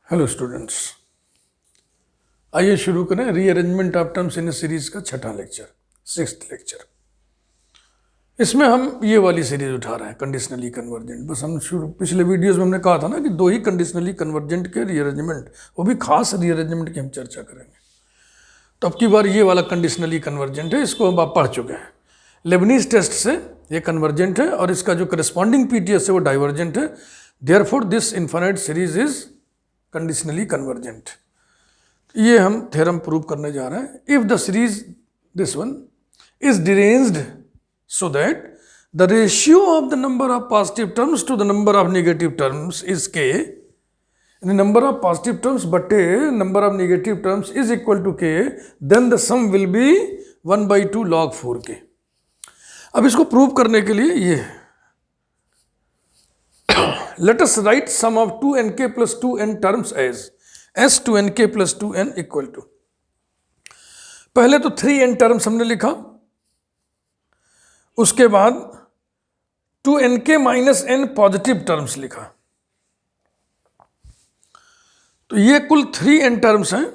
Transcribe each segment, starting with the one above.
Hello students, आइए शुरू करें rearrangement of terms in series का छठा लेक्चर, सिक्स्थ लेक्चर। इसमें हम ये वाली सीरीज उठा रहे हैं, कंडीशनली कन्वर्जेंट। बस हम शुरू पिछले वीडियोस में हमने कहा था ना कि दो ही कंडीशनली कन्वर्जेंट के रीअरेंजमेंट, वो भी खास रीअरेंजमेंट की हम चर्चा करेंगे। तो अब की बार ये वाला कंडीशनली कन्वर्जेंट है, इसको अब आप पढ़ चुके हैं। लेबनीज टेस्ट से ये कन्वर्जेंट है और इसका जो करस्पॉन्डिंग पीटीएस है वो डाइवर्जेंट है। Therefore this infinite series is conditionally convergent. ये हम थ्योरम प्रूव करने जा रहे हैं। If the series this one is deranged so that the ratio of the number of positive terms to the number of negative terms is K, यानी number of positive terms बटे number of negative terms is equal to K, then the sum will be 1/2 log 4k। अब इसको prove करने के लिए ये let us write sum of 2nk plus 2n terms as s2nk plus 2n equal to, पहले तो 3n terms हमने लिखा, उसके बाद 2nk minus n positive terms लिखा। तो ये कुल 3n टर्म्स हैं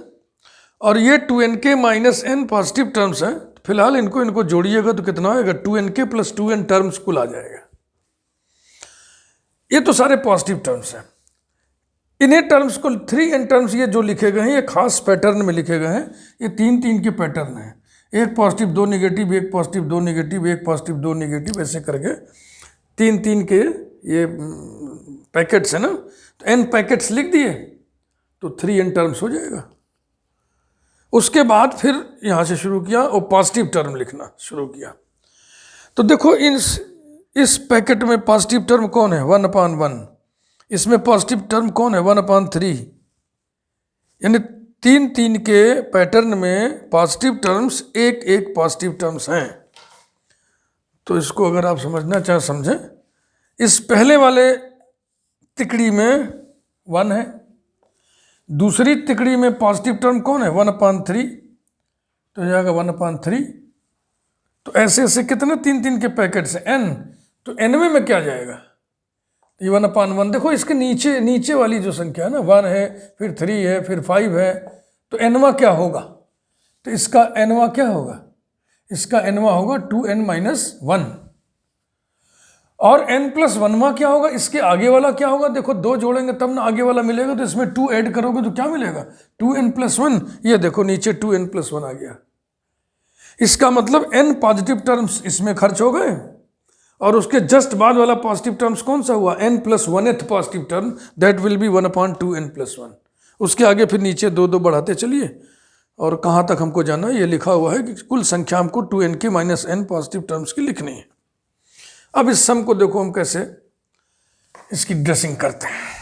और ये 2nk minus n positive terms हैं। फिलहाल इनको जोड़िएगा तो कितना आएगा, 2nk प्लस 2n टर्म्स कुल आ जाएगा। ये तो सारे पॉजिटिव टर्म्स हैं। इन्हें टर्म्स को 3n टर्म्स ये जो लिखे गए हैं ये खास पैटर्न में लिखे गए हैं। ये 3-3 के पैटर्न हैं, एक पॉजिटिव 2 नेगेटिव, एक पॉजिटिव 2 नेगेटिव, एक पॉजिटिव 2 नेगेटिव, ऐसे करके 3-3 के ये पैकेट्स है ना। तो n पैकेट्स लिख दिए तो 3n टर्म्स हो जाएगा। उसके बाद फिर यहाँ से शुरू किया और पॉजिटिव टर्म लिखना शुरू किया। तो देखो इस पैकेट में पॉजिटिव टर्म कौन है, 1/1। इसमें पॉजिटिव टर्म कौन है, 1/3। यानी 3-3 के पैटर्न में पॉजिटिव टर्म्स एक पॉजिटिव टर्म्स हैं। तो इसको अगर आप समझना चाहें समझें। इस पहले वाले तिकड़ी में 1 है, दूसरी तिकड़ी में पॉजिटिव टर्म कौन है, 1/3, तो जाएगा 1/3। तो ऐसे कितने 3-3 के पैकेट्स हैं, n। तो nवें में क्या जाएगा, ये 1/1। देखो इसके नीचे वाली जो संख्या है ना, 1 है, फिर 3 है, फिर 5 है, तो nवा क्या होगा, तो इसका nवा क्या होगा, इसका nवा होगा 2n माइनस 1। और n प्लस 1वां क्या होगा, इसके आगे वाला क्या होगा। देखो 2 जोड़ेंगे तब ना आगे वाला मिलेगा, तो इसमें 2 ऐड करोगे तो क्या मिलेगा, 2n प्लस 1। ये देखो नीचे 2n प्लस 1 आ गया। इसका मतलब n पॉजिटिव टर्म्स इसमें खर्च हो गए और उसके जस्ट बाद वाला पॉजिटिव टर्म्स कौन सा हुआ, n plus 1th positive term, that will be 1/2n plus 1। उसके आगे फिर नीचे 2 बढ़ाते चलिए और कहाँ तक हमको जाना है, ये लिखा हुआ है कि कुल संख्या हमको 2nk minus n positive terms की लिखनी है। अब इस सम को देखो हम कैसे इसकी ड्रेसिंग करते हैं।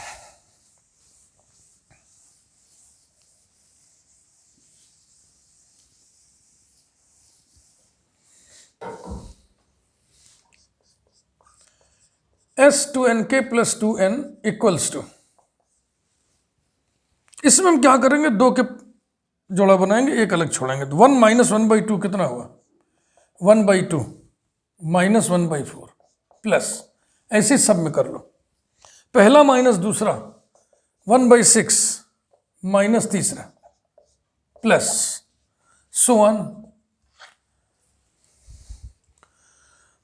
s2nk plus 2n equals to, इसमें हम क्या करेंगे, 2 के जोड़ा बनाएंगे, एक अलग छोड़ेंगे। तो 1 माइनस 1/2 कितना हुआ, 1/2 माइनस 1/4 प्लस, ऐसे सब में कर लो। पहला माइनस दूसरा 1/6 माइनस तीसरा प्लस सो ऑन।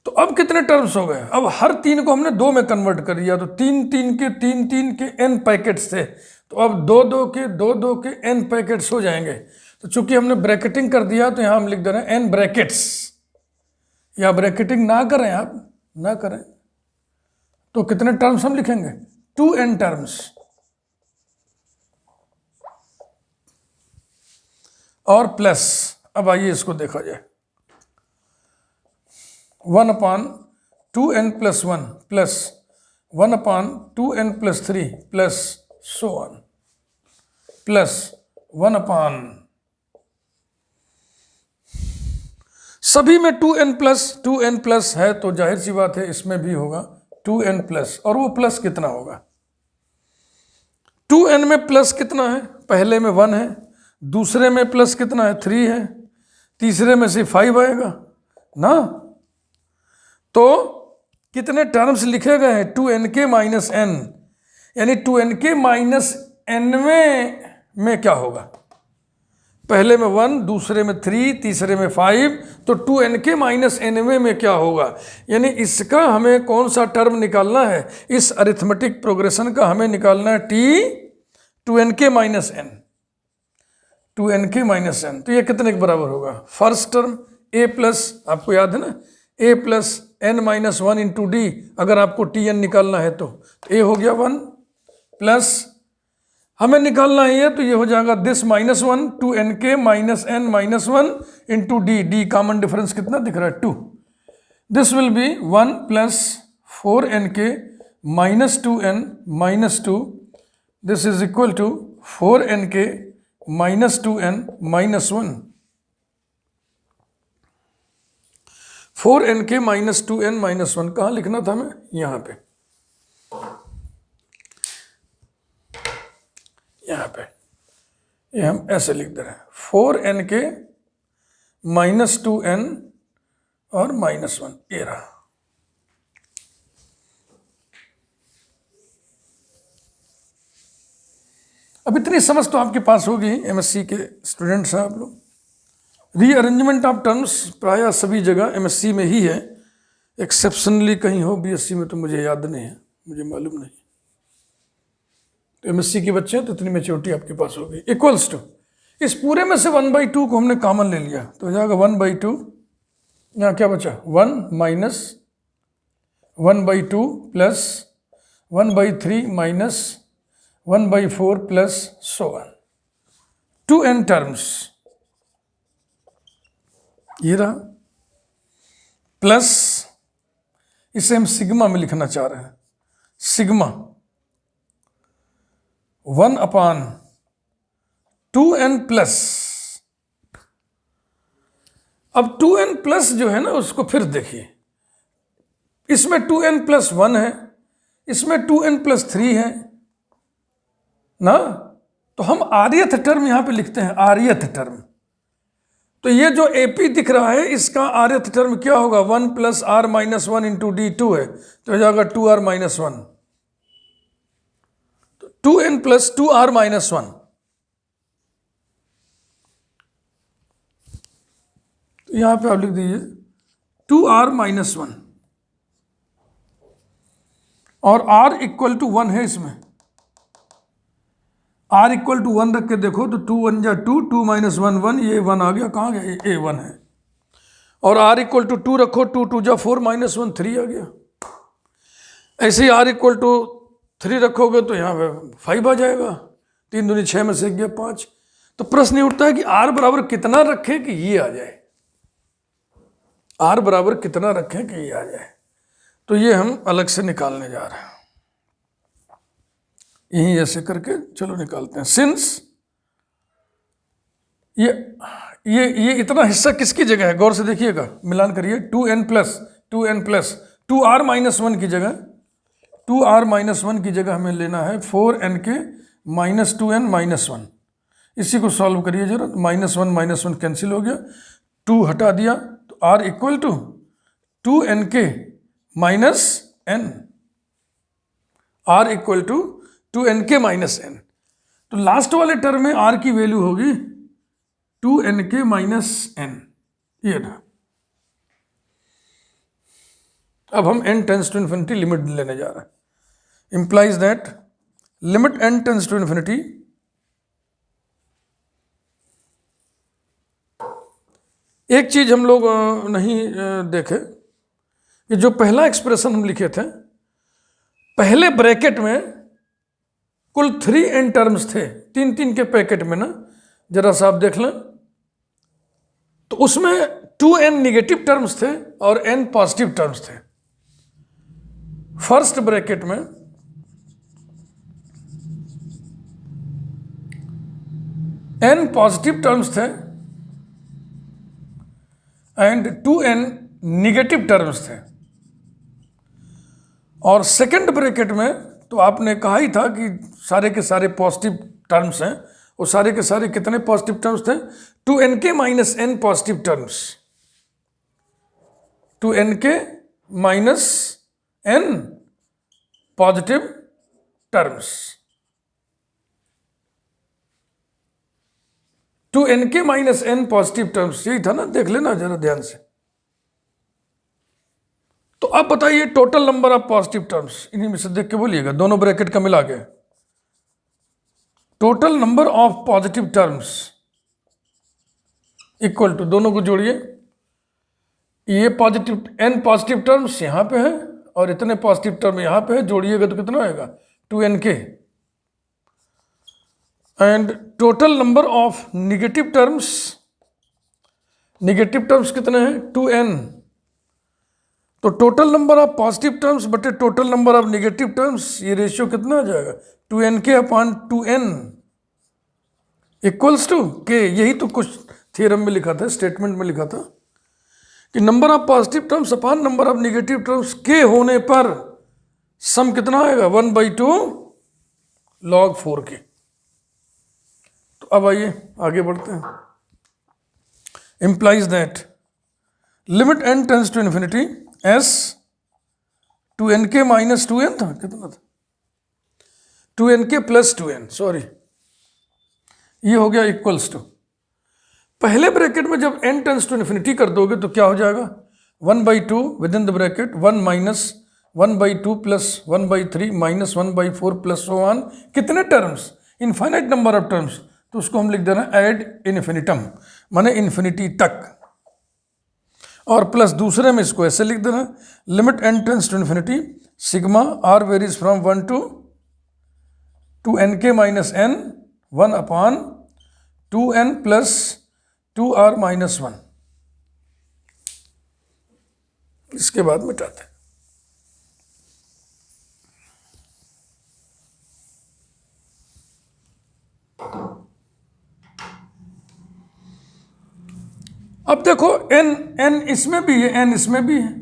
तो अब कितने टर्म्स हो गए, अब हर 3 को हमने 2 में कन्वर्ट कर दिया। तो 3-3 के n पैकेट्स थे, तो अब 2-2 के n पैकेट्स हो जाएंगे। तो चूंकि हमने ब्रैकेटिंग कर दिया तो यहां हम लिख दे रहे हैं n ब्रैकेट्स, या ब्रैकेटिंग ना करें आप, ना करें तो कितने टर्म्स हम लिखेंगे, 2n टर्म्स। और प्लस, अब आइए इसको देखा जाए, 1/2n plus 1 plus 1/2n plus 3 plus so on plus 1/, सभी में 2n प्लस है, तो जाहिर सी बात है इसमें भी होगा 2n प्लस। और वो प्लस कितना होगा, 2n में प्लस कितना है, पहले में 1 है, दूसरे में प्लस कितना है, 3 है, तीसरे में से 5 आएगा ना। तो कितने टर्म्स लिखे गए हैं, 2nk माइनस n, यानी 2nk माइनस nवें में क्या होगा? पहले में 1, दूसरे में 3, तीसरे में 5, तो 2nk माइनस nवें में क्या होगा? यानी इसका हमें कौन सा टर्म निकालना है? इस अरिथमेटिक प्रोग्रेशन का हमें निकालना है t 2nk minus n, 2nk minus n। तो ये कितने के बराबर होगा? फर्स्ट टर्म a प्लस, आपको याद है ना, a plus n minus 1 into D, अगर आपको tn निकालना है तो a हो गया 1 प्लस हमें निकालना है ये, तो ये हो जाएगा this minus 1 2nk minus n minus 1 into d, d common difference कितना दिख रहा है? 2। This will be 1 plus 4nk minus 2n minus 2, this is equal to 4nk minus 2n minus 1, 4nk minus 2n minus 1 कहाँ लिखना था हमें? यहाँ पे, यहाँ पे ये हम ऐसे लिख दे रहे हैं 4nk माइनस 2n और माइनस 1, ये रहा। अब इतनी समझ तो आपके पास होगी, एमएससी के स्टूडेंट्स हैं आप लोग। रीअरेंजमेंट ऑफ टर्म्स प्रायः सभी जगह एमएससी में ही है, एक्सेप्शनली कहीं हो बीएससी में तो मुझे याद नहीं है, मुझे मालूम नहीं। तो एमएससी के बच्चे हैं तो इतनी मेच्योरिटी आपके पास होगी। इक्वल्स टू, इस पूरे में से 1/2 को हमने कॉमन ले लिया तो हो जाएगा 1/2, यहाँ क्या बचा? 1 minus 1/2 plus 1/3 minus 1/4 plus so on, 2n terms, ये रहा, प्लस इसे हम सिग्मा में लिखना चाह रहे हैं, सिग्मा 1/2n प्लस। अब 2n प्लस जो है ना उसको फिर देखिए, इसमें 2n प्लस 1 है, इसमें 2n प्लस 3 है ना, तो हम आर्यथ टर्म यहां पे लिखते हैं, आर्यथ टर्म। तो ये जो AP दिख रहा है इसका आर्यथ टर्म क्या होगा? 1 plus r minus 1 into D 2 है, तो हो जाएगा 2r minus 1, 2n plus 2r minus 1। तो यहां पे आप लिख दीजिए 2r माइनस 1 और r इक्वल टू 1 है, इसमें r इक्वल टू 1 रख के देखो तो 2 1 जा 2, 2 माइनस 1 1, ये 1 आ गया, कहाँ गया? ये 1 है। और r इक्वल टू 2 रखो, 2 2 जा 4 माइनस 1 3 आ गया। ऐसे ही r इक्वल टू 3 रखोगे तो यहाँ पे 5 आ जाएगा, 3 दूनी 6 में से गया 5। तो प्रश्न ये उठता है कि r बराबर कितना रखें कि ये आ जाए, r बराबर कितना रखें कि ये आ जाए। तो ये हम अलग से निकालने जा रहे हैं, यही ऐसे करके चलो निकालते हैं। सिंस ये इतना हिस्सा किसकी जगह है? गौर से देखिएगा, मिलान करिए। 2n प्लस 2r माइनस 1 की जगह, 2r माइनस 1 की जगह हमें लेना है 4nk माइनस 2n माइनस 1। इसी को सॉल्व करिए जरा, माइनस 1 कैंसिल हो गया, 2 हटा दिया तो r equal to 2nk minus n, r equal to 2nk minus n। तो लास्ट वाले टर्म में r की वैल्यू होगी 2nk माइनस n, ये ना। अब हम n tends to infinity limit लेने जा रहे हैं, implies that limit n tends to infinity, एक चीज हम लोग नहीं देखे कि जो पहला एक्सप्रेशन हम लिखे थे, पहले ब्रैकेट में कुल 3n टर्म्स थे, 3 के पैकेट में ना, जरा सा आप देख लें तो उसमें 2n निगेटिव टर्म्स थे और n पॉजिटिव टर्म्स थे। फर्स्ट ब्रैकेट में n पॉजिटिव टर्म्स थे एंड 2n निगेटिव टर्म्स थे, और सेकंड ब्रैकेट में तो आपने कहा ही था कि सारे के सारे पॉजिटिव टर्म्स हैं, वो सारे के सारे कितने पॉजिटिव टर्म्स थे? 2nk minus n positive terms, 2nk minus n positive terms. Two n k minus n positive terms, यही था ना, देख लेना जरा ध्यान से। तो अब बताइए total number of positive terms, इन्हीं में से देख के बोलिएगा, दोनों ब्रैकेट का मिला के। Total number of positive terms equal to, दोनों को जोड़िए, ये पॉजिटिव एन पॉजिटिव टर्म्स यहां पे है और इतने पॉजिटिव टर्म यहां पे है, जोड़िएगा तो कितना आएगा, 2nk। And total number of negative terms, negative terms कितने हैं, 2n। तो total number of positive terms बटे total number of negative terms, ये रेशियो कितना आ जाएगा, 2nk upon 2n equals to k। यही तो कुछ थ्योरम में लिखा था, स्टेटमेंट में लिखा था कि number of positive terms upon number of negative terms k होने पर सम कितना आएगा, 1/2 log 4k। तो अब आइए आगे बढ़ते हैं। implies that limit n tends to infinity s 2nk minus 2n था, कितना था, 2nk प्लस 2n, सॉरी, ये हो गया इक्वल्स टू, पहले ब्रैकेट में जब n टेंस टू इन्फिनिटी कर दोगे तो क्या हो जाएगा, 1/2 with in the bracket 1 minus 1/2 plus 1/3 minus 1/4 plus so on, कितने terms, infinite number of terms, तो उसको हम लिख देना एड इन्फिनिटम, माने इन्फिनिटी तक, और प्लस दूसरे में इसको ऐसे लिख देना, limit n tends to infinity sigma r varies from 1 to nk minus n 1 upon 2n plus 2r minus 1, इसके बाद मिटाते हैं। अब देखो n इसमें भी है, n इसमें भी है,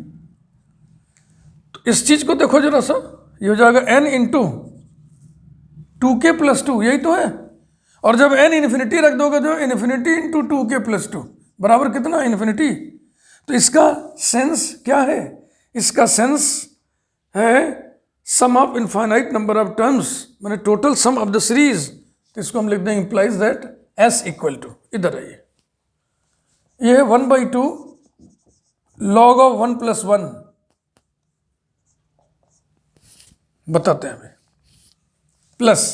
तो इस चीज को देखो जरा सा, ये हो जाएगा n इंटू 2k प्लस 2, यही तो है, और जब n इन्फिनिटी रख दोगे तो इन्फिनिटी इंटू 2k प्लस 2 बराबर कितना, इन्फिनिटी। तो इसका सेंस क्या है, इसका सेंस है sum of infinite number of terms, माने total sum of the series, तो इसको हम लिख देंगे implies that s equal to, इधर आइए, ये है 1/2 log ऑफ 1 प्लस 1, बताते हैं हमें, plus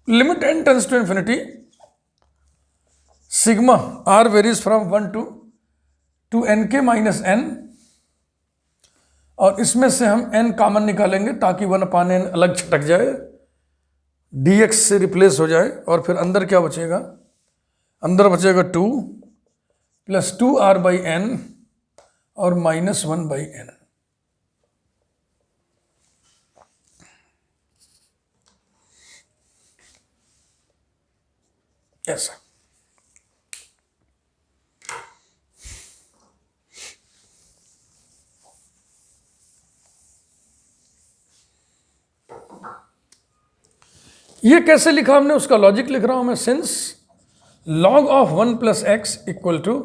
limit n tends to infinity sigma r varies from 1 to nk minus n, और इसमें से हम n कॉमन निकालेंगे ताकि 1 अपॉन n अलग छटक जाए, dx से रिप्लेस हो जाए, और फिर अंदर क्या बचेगा, अंदर बचेगा 2 प्लस 2r बाई n और माइनस 1 बाई n। ऐसा ये कैसे लिखा हमने, उसका लॉजिक लिख रहा हूं मैं, since log of 1 plus x equal to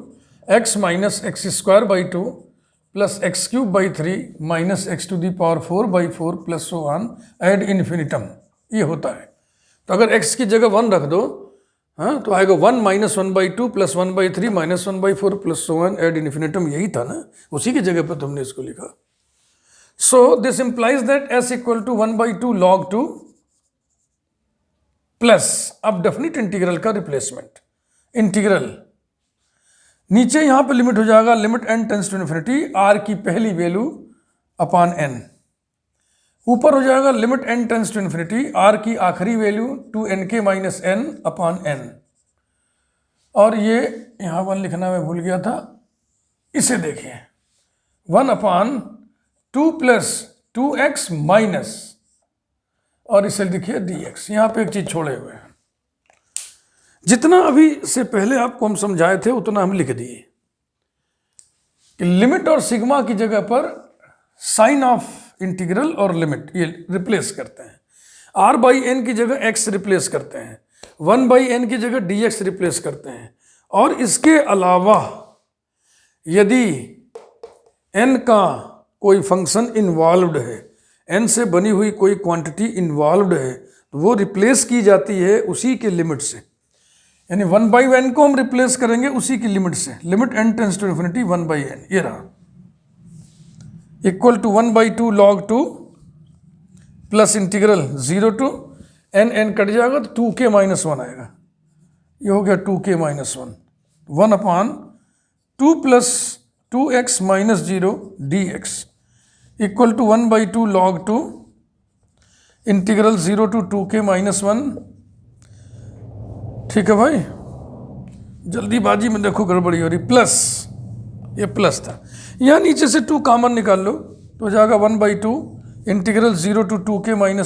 x minus x square by 2 plus x cube by 3 minus x to the power 4/4 plus so on ad infinitum, ये होता है। तो अगर x की जगह 1 रख दो, हाँ, तो आएगा 1 minus 1/2 plus 1/3 minus 1/4 plus so on ad infinitum, यही था ना, उसी की जगह पर तुमने इसको लिखा। So this implies that s equal to 1/2 log 2 plus, अब डेफिनिट इंटीग्रल का रिप्लेसमेंट, इंटीग्रल नीचे यहां पे लिमिट हो जाएगा, limit n tends to infinity r की पहली वैल्यू अपॉन n, ऊपर हो जाएगा limit n tends to infinity r की आखिरी value 2nk minus n upon n, और ये यहां 1 लिखना मैं भूल गया था, इसे देखिए 1 अपॉन 2 प्लस 2x माइनस, और इसे लिखिए dx, यहां पे एक चीज छोड़े हुए हैं, जितना अभी से पहले आपको हम समझाए थे उतना हम लिख दिए कि लिमिट और सिग्मा की जगह पर साइन ऑफ इंटीग्रल और लिमिट ये रिप्लेस करते हैं, r बाई एन की जगह x रिप्लेस करते हैं, 1 बाई एन की जगह dx रिप्लेस करते हैं, और इसके अलावा यदि n का कोई फंक्शन इन्वॉल्व्ड है, n से बनी हुई कोई क्वांटिटी इन्वॉल्व्ड है, तो वो रिप्लेस की जाती है उसी के लिमिट से, यानी 1/n को हम रिप्लेस करेंगे उसी की लिमिट से, limit n tends to infinity 1/n, ये रहा, equal to 1/2 log 2 plus integral 0 to n cut जाएगा तो 2k - 1 आएगा, ये हो गया 2k - 1, 1/2 plus 2x - 0 dx equal to 1/2 log 2 integral 0 to 2k - 1। ठीक है भाई, जल्दीबाजी में देखो गड़बड़ी हो रही, प्लस, ये प्लस था, यहाँ नीचे से 2 कॉमन निकाल लो तो हो जाएगा 1/2 integral 0 to 2k - 1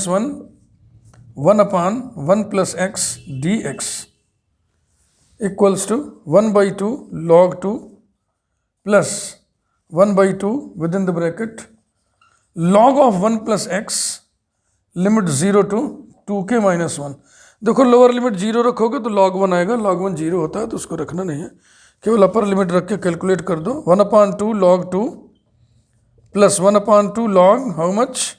1/1 plus x dx equals to 1/2 log 2 plus 1/2 with in the bracket log of 1 plus x limit 0 to 2k - 1। देखो लोअर लिमिट 0 रखोगे तो log 1 आएगा, log 1 0 होता है तो उसको रखना नहीं है, केवल अपर लिमिट रख के कैलकुलेट कर दो, 1/2 log 2 plus 1/2 log how much,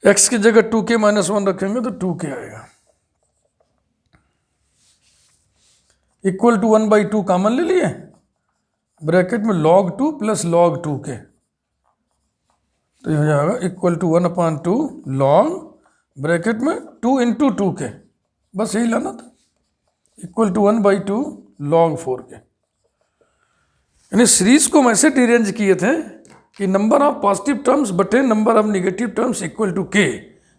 x की जगह 2k - 1 रखेंगे तो 2k आएगा, इक्वल टू 1/2 कॉमन ले लिए, ब्रैकेट में log 2 प्लस log 2k, तो ये हो जाएगा इक्वल टू 1/2 log ब्रैकेट में 2 इंटू 2k, बस यही लाना था, इक्वल टू 1/2 log 4k। यानी सीरीज को हम ऐसे डिरेंज किए थे कि नंबर ऑफ पॉजिटिव टर्म्स बटे number of negative terms equal to k,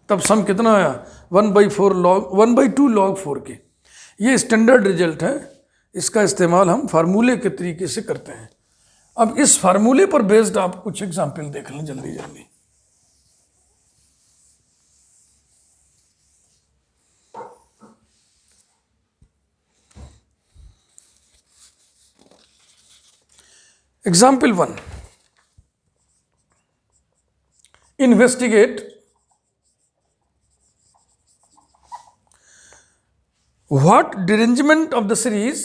तब सम कितना आया 1/2 log 4k। ये स्टैंडर्ड रिजल्ट है, इसका इस्तेमाल हम फार्मूले के तरीके से करते हैं। अब इस फार्मूले पर बेस्ड आप कुछ एग्जाम्पल देख लें जल्दी जल्दी। Example 1, investigate what derangement of the series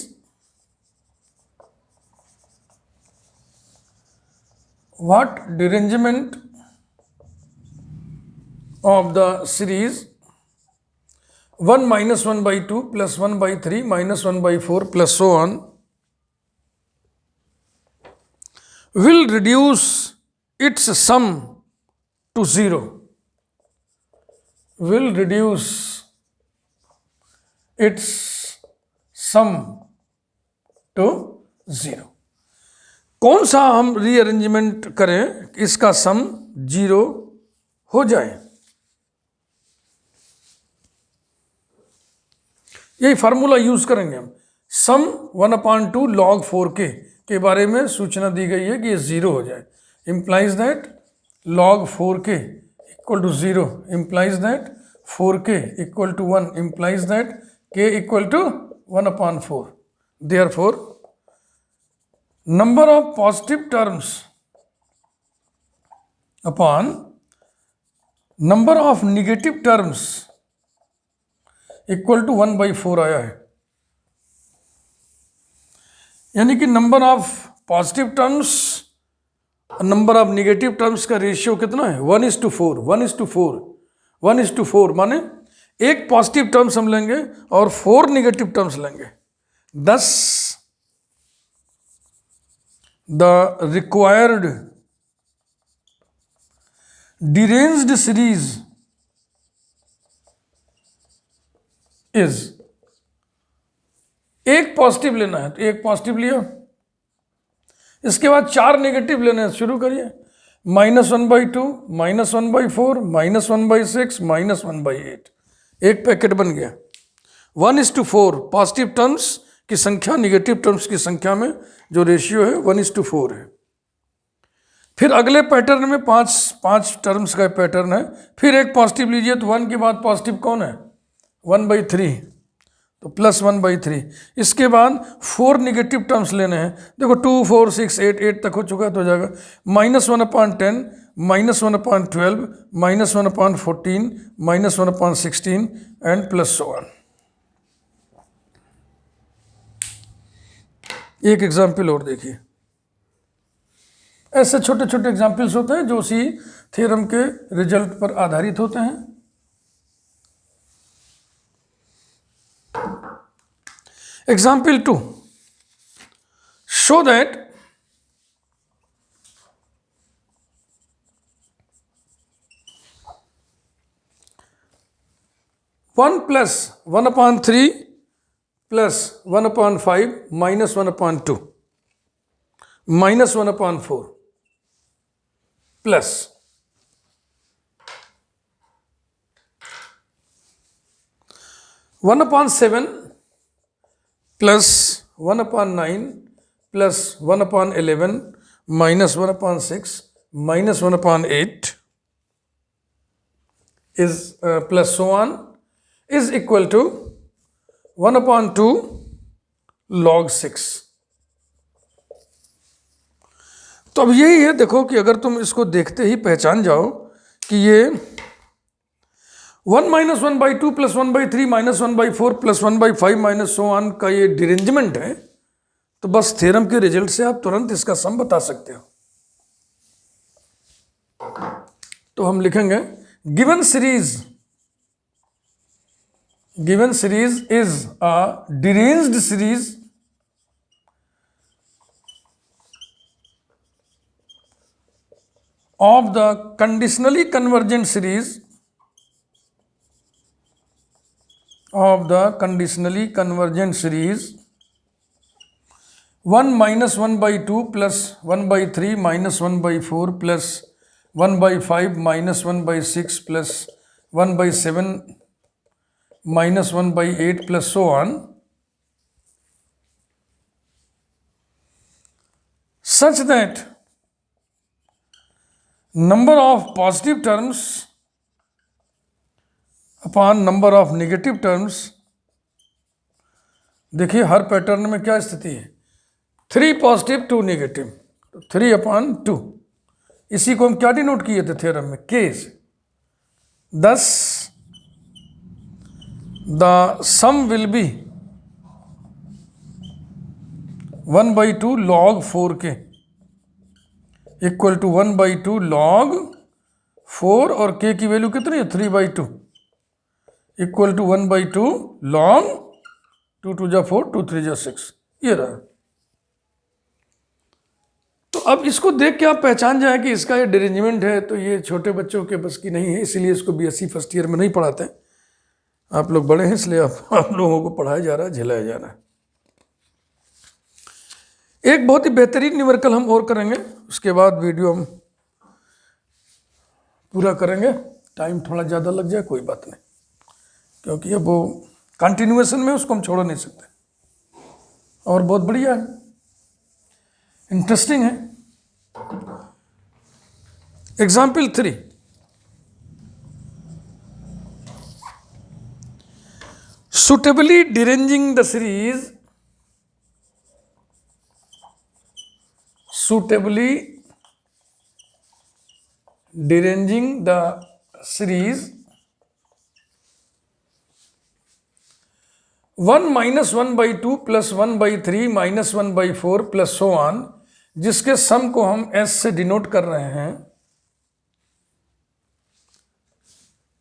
of the series 1 minus 1/2 plus 1/3 minus 1/4 plus so on will reduce its sum to 0, will reduce its sum to 0। कौन सा हम रीअरेंजमेंट करें इसका सम 0 हो जाए, यही फार्मूला यूज करेंगे हम। सम 1/2 log 4k के बारे में सूचना दी गई है कि ये 0 हो जाए, implies that log 4k equal to 0, implies that 4k equal to 1, implies that k equal to 1/4। Therefore, number of positive terms upon number of negative terms equal to 1/4 आया है, यानी कि नंबर ऑफ पॉजिटिव टर्म्स और number of negative terms का ratio कितना है 1:4, 1:4, 1:4, माने एक पॉजिटिव टर्म्स हम लेंगे और 4 निगेटिव टर्म्स लेंगे, thus the required deranged series is, एक पॉजिटिव लेना है तो एक पॉजिटिव लिया, इसके बाद 4 नेगेटिव लेने हैं, शुरू करिए, -1/2, -1/4, -1/6, -1/8, एक पैकेट बन गया। 1:4 पॉजिटिव टर्म्स की संख्या निगेटिव टर्म्स की संख्या में जो रेशियो है 1:4 है। फिर अगले पैटर्न में 5 टर्म्स का पैटर्न है, फिर एक पॉजिटिव लीजिए तो 1 के बाद पॉजिटिव कौन है 1/3, तो +1/3। इसके बाद 4 निगेटिव टर्म्स लेने हैं, देखो 2, 4, 6, 8 तक हो चुका है तो हो जाएगा -1/10, -1/12, -1/14, -1/16 एंड प्लस सो ऑन। एक एग्जाम्पल और देखिए, ऐसे छोटे छोटे एग्जाम्पल्स होते हैं जो उसी थ्योरम के रिजल्ट पर आधारित होते हैं। Example 2. Show that 1 plus 1 upon 3 plus 1 upon 5 minus 1 upon 2 minus 1 upon 4 plus 1 upon 7 plus 1 upon 9 plus 1 upon 11 minus 1 upon 6 minus 1 upon 8 is plus so on is equal to 1 upon 2 log 6. तो अब यही है, देखो कि अगर तुम इसको देखते ही पहचान जाओ कि ये 1 minus 1 by 2 plus 1 by 3 minus 1 by 4 plus 1 by 5 minus so on का ये डिरेंजमेंट है, तो बस थ्योरम के रिजल्ट से आप तुरंत इसका सम बता सकते हो. तो हम लिखेंगे given series is a deranged series of the conditionally convergent series 1 minus 1 by 2 plus 1 by 3 minus 1 by 4 plus 1 by 5 minus 1 by 6 plus 1 by 7 minus 1 by 8 plus so on, such that number of positive terms upon number of negative terms. देखिए हर pattern में क्या स्थिति है, 3 positive 2 negative, तो 3 upon 2. इसी को हम क्या डिनोट किए थे थ्योरम में, के से. thus the sum will be 1 by 2 log 4k equal to 1 by 2 log 4 और k की वैल्यू कितनी है 3 by 2 equal to 1 by 2 log 2 2 जा 4 2 3 जा 6. ये रहा. तो अब इसको देख के आप पहचान जाए कि इसका ये डिरेंजमेंट है, तो ये छोटे बच्चों के बस की नहीं है, इसीलिए इसको बीएससी फर्स्ट ईयर में नहीं पढ़ाते हैं. आप लोग बड़े हैं इसलिए आप लोगों को पढ़ाया जा रहा है, झेलाया जा रहा है. एक बहुत ही बेहतरीन न्यूमेरिकल हम और करेंगे, उसके बाद वीडियो हम पूरा करेंगे. टाइम थोड़ा ज़्यादा लग जाए कोई बात नहीं, क्योंकि अब वो कंटिन्यूएशन में उसको हम छोड़ नहीं सकते, और बहुत बढ़िया है, इंटरेस्टिंग है. Example 3. suitably deranging the series suitably deranging the series 1 minus 1 by 2 plus 1 by 3 minus 1 by 4 plus so on, जिसके सम को हम S से डिनोट कर रहे हैं,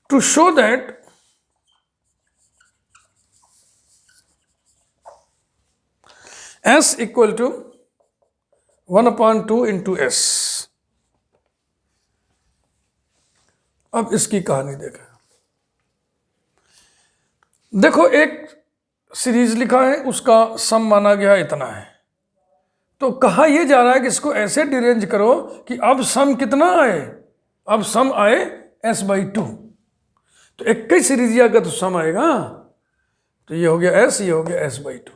to show that S equal to 1 upon 2 into S. अब इसकी कहानी देखो एक सीरीज लिखा है, उसका सम माना गया इतना है, तो कहा यह जा रहा है कि इसको ऐसे डिरेंज करो कि अब सम कितना आए, अब सम आए S by 2. तो एक ही सीरीज अगर तो सम आएगा, तो ये हो गया S, ये हो गया S by 2.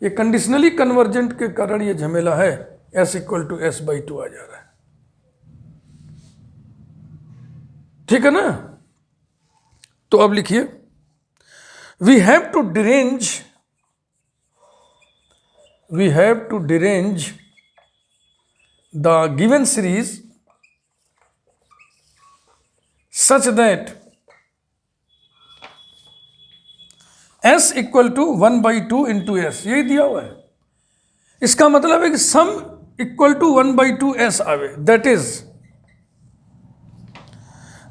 ये कंडीशनली कन्वर्जेंट के कारण ये झमेला है, S equal to S by 2 आ जा रहा है. ठीक है ना. तो अब लिखिए, we have to derange the given series such that S equal to 1 by 2 into S. यही दिया हुआ है. इसका मतलब है कि sum equal to 1 by 2 S आवे, that is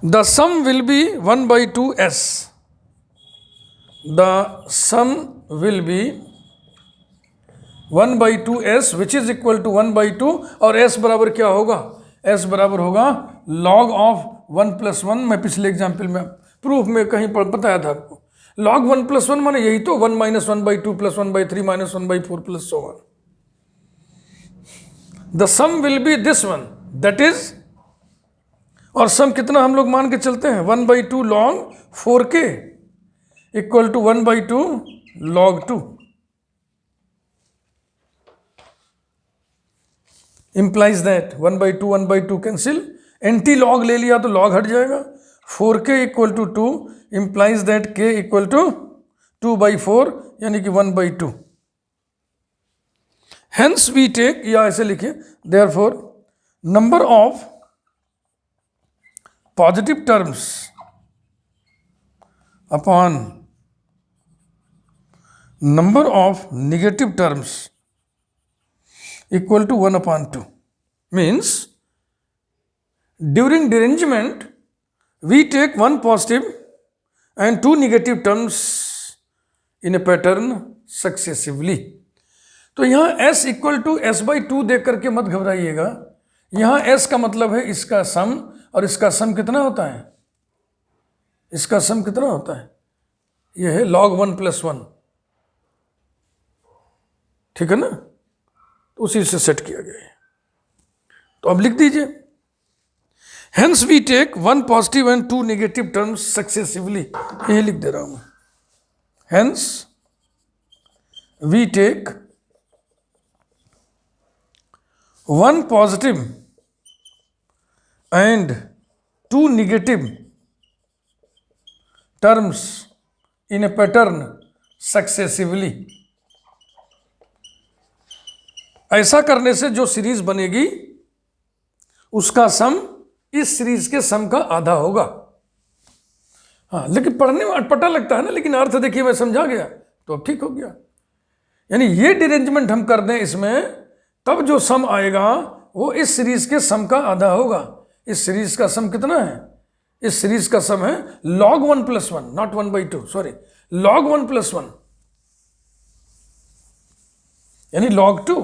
the sum will be 1 by 2 S. The sum will be 1/2s which is equal to 1/2, और s बराबर क्या होगा, s बराबर होगा log ऑफ 1+1। मैं पिछले एग्जाम्पल में प्रूफ में कहीं पर बताया था आपको, log 1+1 माने यही तो 1 - 1/2 + 1/3 - 1/4 plus so on। The sum will be this one, that is, और सम कितना हम लोग मान के चलते हैं, 1/2 log 4k equal to 1/2 log 2, implies that 1/2 cancel, anti log ले लिया तो लॉग हट जाएगा, 4k equal to 2 implies that k equal to 2/4 यानी कि 1/2। हेंस वी टेक, या ऐसे लिखिए, therefore number of positive terms upon number of negative terms equal to 1/2 means during derangement we take one positive and two negative terms in a pattern successively। तो यहां s equal to s/2 देख करके मत घबराइएगा, यहां s का मतलब है इसका सम, और इसका सम कितना होता है, इसका सम कितना होता है, यह है log 1+1, ठीक है ना, उसी से सेट किया गया है। तो अब लिख दीजिए, hence we take one positive and two negative terms successively, यही लिख दे रहा हूं मैं, hence we take one positive and two negative terms in a pattern successively. ऐसा करने से जो सीरीज बनेगी उसका सम इस सीरीज के सम का आधा होगा। हाँ, लेकिन पढ़ने में अटपटा लगता है ना, लेकिन अर्थ देखिए मैं समझा गया तो अब ठीक हो गया। यानी ये डिरेंजमेंट हम कर दें इसमें, तब जो सम आएगा वो इस सीरीज के सम का आधा होगा। इस सीरीज का सम कितना है, इस सीरीज का सम है log 1+1, नॉट 1/2, सॉरी, log 1+1 यानी log 2।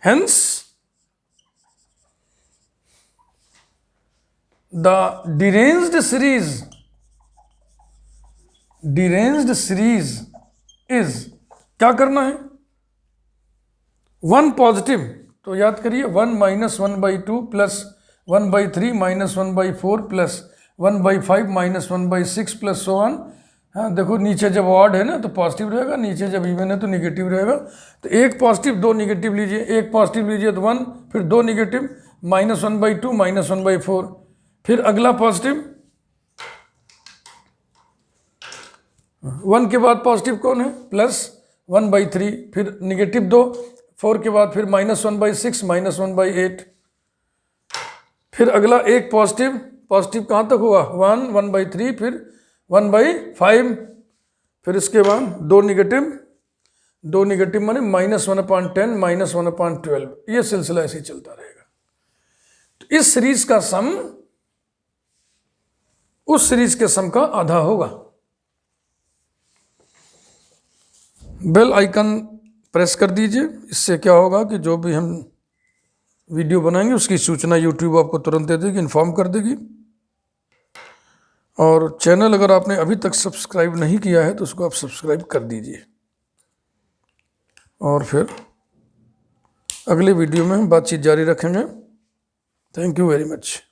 Hence, the deranged series is, क्या करना है, वन पॉजिटिव, तो याद करिए 1 - 1/2 plus 1/3 - 1/4 plus 1/5 - 1/6 plus so on। हाँ देखो, नीचे जब ऑड है ना तो पॉजिटिव रहेगा, नीचे जब इवन है तो निगेटिव रहेगा। तो एक पॉजिटिव दो निगेटिव लीजिए, एक पॉजिटिव लीजिए तो 1, फिर दो निगेटिव -1/2 -1/4, फिर अगला पॉजिटिव, 1 के बाद पॉजिटिव कौन है, प्लस 1/3, फिर निगेटिव 2, 4 के बाद फिर -1/6 -1/8, फिर अगला एक पॉजिटिव, पॉजिटिव कहाँ तक हुआ 1, 1/3, फिर 1/5, फिर इसके बाद दो निगेटिव माने -1/10 -1/12, ये सिलसिला ऐसे ही चलता रहेगा। तो इस सीरीज का सम उस सीरीज के सम का आधा होगा। बेल आइकन प्रेस कर दीजिए, इससे क्या होगा कि जो भी हम वीडियो बनाएंगे उसकी सूचना यूट्यूब आपको तुरंत दे देगी, इन्फॉर्म कर देगी। और चैनल अगर आपने अभी तक सब्सक्राइब नहीं किया है तो उसको आप सब्सक्राइब कर दीजिए, और फिर अगले वीडियो में हम बातचीत जारी रखेंगे। Thank you very much.